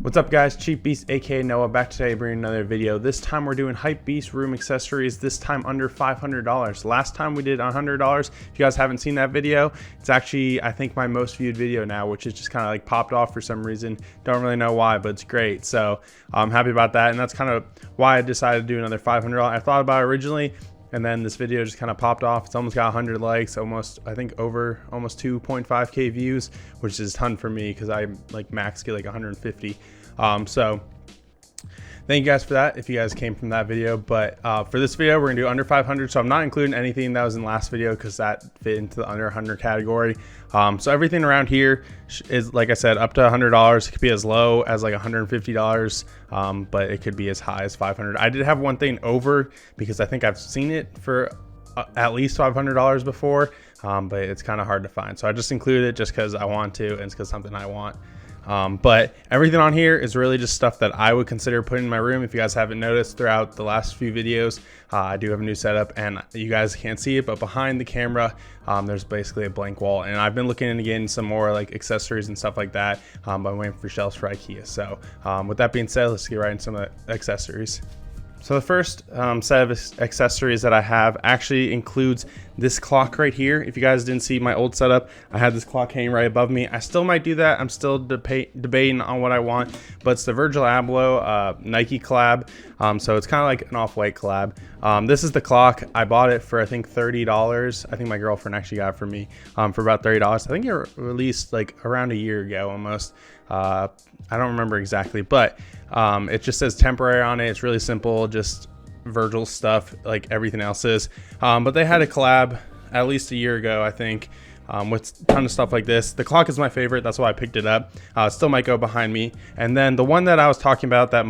What's up guys, Cheap Beast aka Noah back today bringing another video. This time we're doing Hypebeast room accessories, this time under $500. Last time we did $100. If you guys haven't seen that video, it's actually I think my most viewed video now, which is just kind of like popped off for some reason. Don't really know why, but it's great. So I'm happy about that, and that's kind of why I decided to do another $500. I thought about it originally, and then this video just kind of popped off. It's almost got 100 likes, I think over almost 2.5k views, which is a ton for me because I like max get like 150. So thank you guys for that if you guys came from that video. But for this video we're gonna do under 500, so I'm not including anything that was in the last video because that fit into the under 100 category. So everything around here is, like I said, up to $100. It could be as low as like $150, but it could be as high as $500. I did have one thing over because I think I've seen it for at least $500 before, but it's kind of hard to find, so I just included it just because I want to, and it's because something I want. But everything on here is really just stuff that I would consider putting in my room. If you guys haven't noticed throughout the last few videos, I do have a new setup, and you guys can't see it, but behind the camera there's basically a blank wall, and I've been looking into getting some more like accessories and stuff like that, but I'm waiting for shelves for IKEA. So with that being said, let's get right into some of the accessories. So the first set of accessories that I have actually includes this clock right here. If you guys didn't see my old setup, I had this clock hanging right above me. I still might do that. I'm still debating on what I want, but it's the Virgil Abloh Nike collab. So it's kind of like an off-white collab. This is the clock. I bought it for I think $30. I think my girlfriend actually got it for me for about $30. I think it released like around a year ago almost. I don't remember exactly, but it just says temporary on it. It's really simple, just Virgil stuff like everything else is. But they had a collab at least a year ago, I think, with a ton of stuff like this. The clock is my favorite, that's why I picked it up. It still might go behind me. And then the one that I was talking about that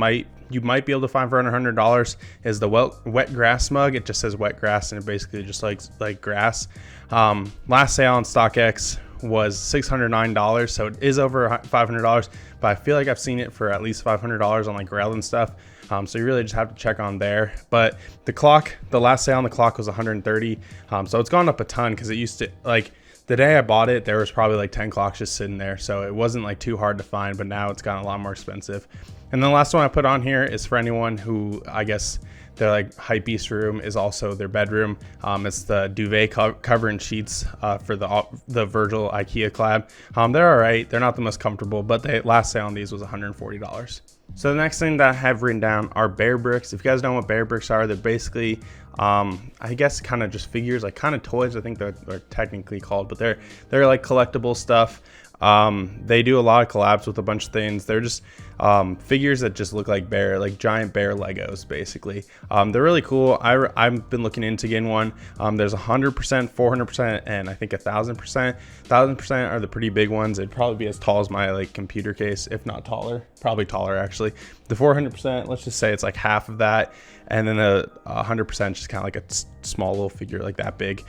you might be able to find for under $100 is the wet grass mug. It just says wet grass, and it basically just like grass. Last sale on StockX was $609, so it is over $500, but I feel like I've seen it for at least $500 on like Grailed and stuff. So you really just have to check on there. But the clock, the last sale on the clock was $130, so it's gone up a ton because it used to, like, the day I bought it there was probably like 10 clocks just sitting there, so it wasn't like too hard to find, but now it's gotten a lot more expensive. And then the last one I put on here is for anyone who, I guess their like Hypebeast room is also their bedroom. It's the duvet cover and sheets for the Virgil IKEA collab. They're all right. They're not the most comfortable, but the last sale on these was $140. So the next thing that I have written down are bear bricks. If you guys know what bear bricks are, they're basically I guess kind of just figures, like kind of toys, I think they're technically called, but they're like collectible stuff. They do a lot of collabs with a bunch of things. They're just figures that just look like giant bear Legos basically. They're really cool. I've been looking into getting one. There's 100%, 400%, and I think 1,000%. 1,000% are the pretty big ones. It'd probably be as tall as my like computer case, if not taller. Probably taller actually. The 400%, let's just say it's like half of that, and then the 100% just kind of like a small little figure like that big.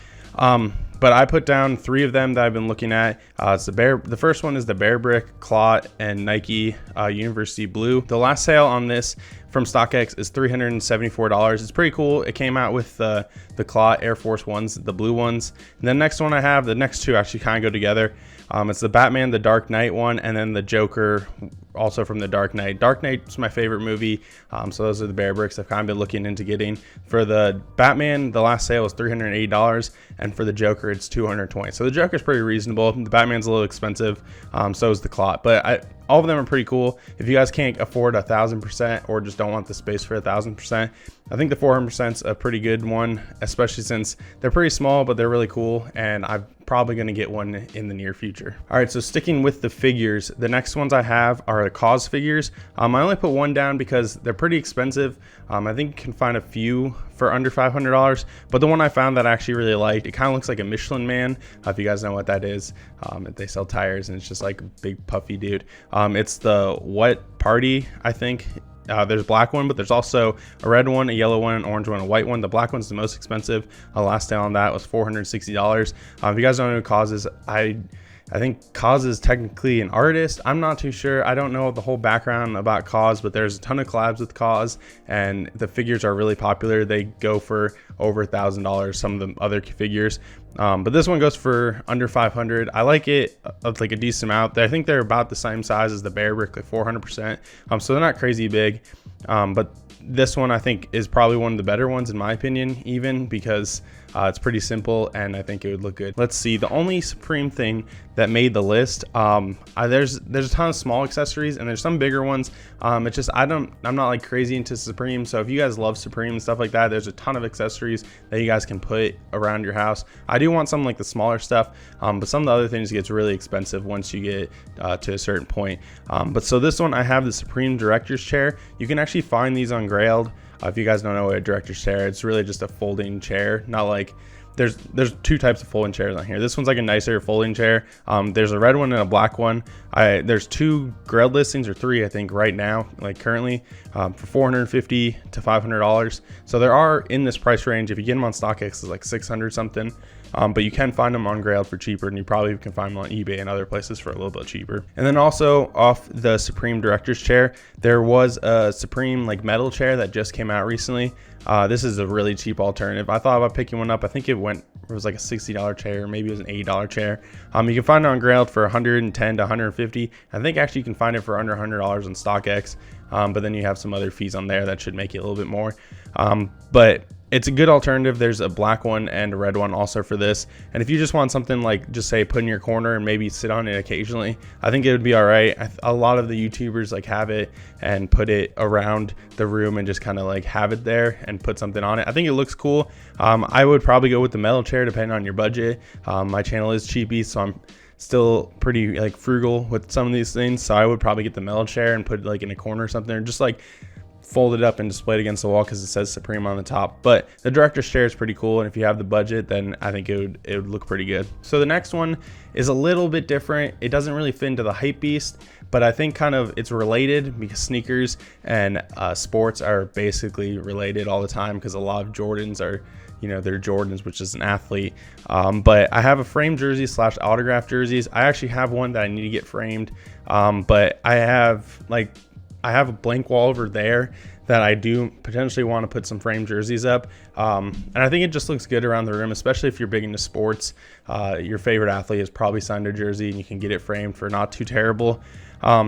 But I put down 3 of them that I've been looking at. It's the first one is the Bear Brick, Clot, and Nike University Blue. The last sale on this from StockX is $374. It's pretty cool. It came out with the Clot Air Force Ones, the blue ones. And the next one I have, the next two actually kind of go together. It's the Batman, the Dark Knight one, and then the Joker, also from the Dark Knight. Dark Knight's my favorite movie, so those are the bear bricks I've kind of been looking into getting. For the Batman, the last sale was $380, and for the Joker, it's $220. So the Joker's pretty reasonable. The Batman's a little expensive, so is the Clot. But all of them are pretty cool. If you guys can't afford 1,000% or just don't want the space for 1,000%, I think the 400% is a pretty good one, especially since they're pretty small, but they're really cool, and I'm probably going to get one in the near future. All right, so sticking with the figures, the next ones I have are the Cause figures. I only put one down because they're pretty expensive. I think you can find a few for under $500, but the one I found that I actually really liked, it kind of looks like a Michelin Man, if you guys know what that is. They sell tires, and it's just like a big puffy dude. It's the What Party, I think. There's a black one, but there's also a red one, a yellow one, an orange one, a white one. The black one's the most expensive. Last sale on that was $460. If you guys don't know who Cause is, I think Kaz is technically an artist. I'm not too sure. I don't know the whole background about Kaz, but there's a ton of collabs with Kaz, and the figures are really popular. They go for over $1,000, some of the other figures. But this one goes for under 500. I like it like a decent amount. I think they're about the same size as the Bear Brick, like 400%. So they're not crazy big. But this one I think is probably one of the better ones in my opinion, even because it's pretty simple and I think it would look good. Let's see, the only Supreme thing that made the list, there's a ton of small accessories and there's some bigger ones. It's just I'm not like crazy into Supreme, so if you guys love Supreme and stuff like that, there's a ton of accessories that you guys can put around your house. I do want some like the smaller stuff, but some of the other things gets really expensive once you get to a certain point. But so this one, I have the Supreme Director's Chair. You can actually find these on Grailed. If you guys don't know what a director's chair, it's really just a folding chair. Not like there's two types of folding chairs on here. This one's like a nicer folding chair. There's a red one and a black one. There's 2 Grailed listings, or 3 I think right now, like currently, for $450 to $500. So there are in this price range. If you get them on StockX, it's like 600 something. But you can find them on Grailed for cheaper, and you probably can find them on eBay and other places for a little bit cheaper. And then also off the Supreme Director's Chair, there was a Supreme like metal chair that just came out recently. This is a really cheap alternative. I thought about picking one up. I think it was like a $60 chair, maybe it was an $80 chair. You can find it on Grailed for $110 to $150. I think actually you can find it for under $100 on StockX. But then you have some other fees on there that should make it a little bit more. But it's a good alternative. There's a black one and a red one also for this. And if you just want something like, just say, put in your corner and maybe sit on it occasionally, I think it would be all right. A lot of the YouTubers like have it and put it around the room and just kind of like have it there and put something on it. I think it looks cool. I would probably go with the metal chair depending on your budget. My channel is cheapy, so I'm still pretty like frugal with some of these things. So I would probably get the metal chair and put it like in a corner or something, or just like fold it up and display it against the wall because it says Supreme on the top. But the director's chair is pretty cool, and if you have the budget, then I think it would look pretty good. So the next one is a little bit different. It doesn't really fit into the Hypebeast, but I think kind of it's related because sneakers and sports are basically related all the time, because a lot of Jordans are, you know, they're Jordans, which is an athlete. But I have a framed jersey / autograph jerseys. I actually have one that I need to get framed, but I have a blank wall over there that I do potentially want to put some framed jerseys up. And I think it just looks good around the room, especially if you're big into sports. Your favorite athlete has probably signed a jersey and you can get it framed for not too terrible.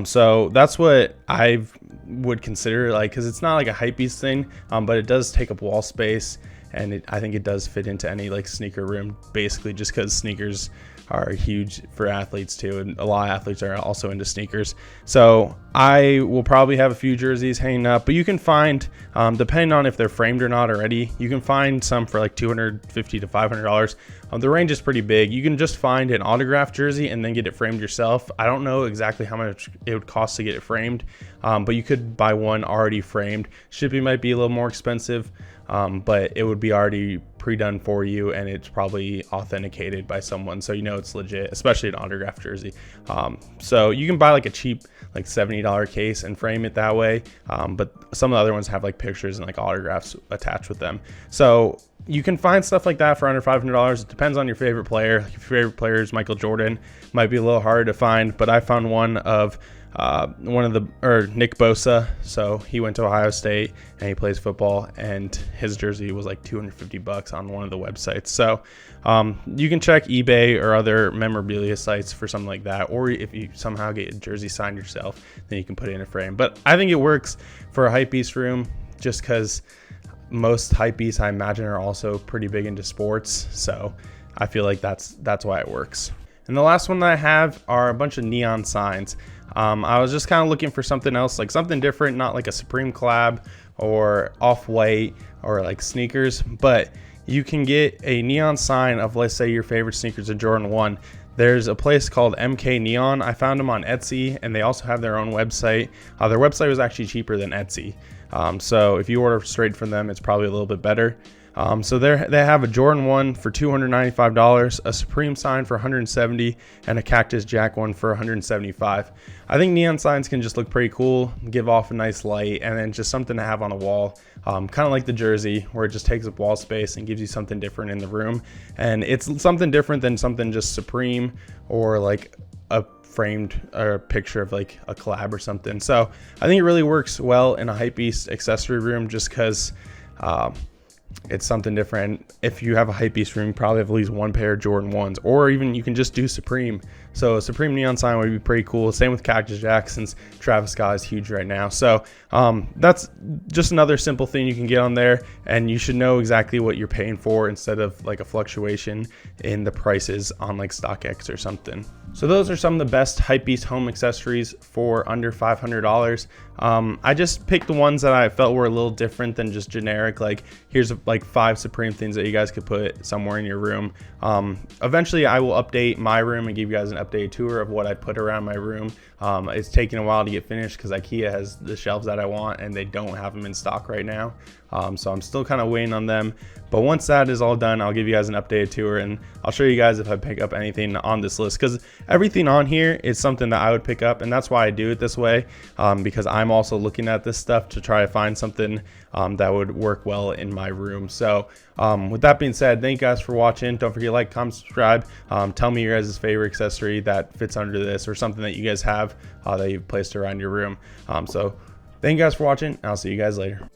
So that's what I would consider, like, because it's not like a Hypebeast thing, but it does take up wall space. And I think it does fit into any like sneaker room, basically, just because sneakers are huge for athletes too, and a lot of athletes are also into sneakers. So I will probably have a few jerseys hanging up, but you can find, depending on if they're framed or not already, you can find some for like $250 to $500. The range is pretty big. You can just find an autographed jersey and then get it framed yourself. I don't know exactly how much it would cost to get it framed, but you could buy one already framed. Shipping might be a little more expensive, but it would be already pre-done for you, and it's probably authenticated by someone, so you know it's legit, especially an autographed jersey. So you can buy like a cheap like $70 case and frame it that way, but some of the other ones have like pictures and like autographs attached with them. So you can find stuff like that for under $500. It depends on your favorite player. If your favorite player is Michael Jordan, might be a little harder to find, but I found one of Nick Bosa. So he went to Ohio State and he plays football, and his jersey was like $250 on one of the websites. So you can check eBay or other memorabilia sites for something like that, or if you somehow get a jersey signed yourself, then you can put it in a frame. But I think it works for a Hypebeast room, just because most Hypebeasts, I imagine, are also pretty big into sports. So I feel like that's why it works. And the last one that I have are a bunch of neon signs. I was just kind of looking for something else, like something different, not like a Supreme collab or Off-White or like sneakers, but you can get a neon sign of, let's say, your favorite sneakers, a Jordan 1. There's a place called MK Neon. I found them on Etsy, and they also have their own website. Their website was actually cheaper than Etsy. So if you order straight from them, it's probably a little bit better. So they have a Jordan 1 for $295, a Supreme sign for $170, and a Cactus Jack one for $175. I think neon signs can just look pretty cool, give off a nice light, and then just something to have on a wall, kind of like the jersey, where it just takes up wall space and gives you something different in the room. And it's something different than something just Supreme or like a framed or picture of like a collab or something. So I think it really works well in a Hypebeast accessory room, just because it's something different. If you have a Hypebeast room, you probably have at least one pair of Jordan 1s, or even you can just do Supreme. So a Supreme neon sign would be pretty cool. Same with Cactus Jack, since Travis Scott is huge right now. So that's just another simple thing you can get on there, and you should know exactly what you're paying for instead of like a fluctuation in the prices on like StockX or something. So those are some of the best Hypebeast home accessories for under $500. I just picked the ones that I felt were a little different than just generic. Like here's like 5 Supreme things that you guys could put somewhere in your room. Eventually I will update my room and give you guys an updated tour of what I put around my room. It's taking a while to get finished because IKEA has the shelves that I want and they don't have them in stock right now. So I'm still kind of waiting on them. But once that is all done, I'll give you guys an updated tour and I'll show you guys if I pick up anything on this list, because everything on here is something that I would pick up, and that's why I do it this way, because I'm also looking at this stuff to try to find something that would work well in my room. So with that being said, thank you guys for watching. Don't forget to like, comment, subscribe. Tell me your guys' favorite accessory that fits under this, or something that you guys have that you've placed around your room. So thank you guys for watching. I'll see you guys later.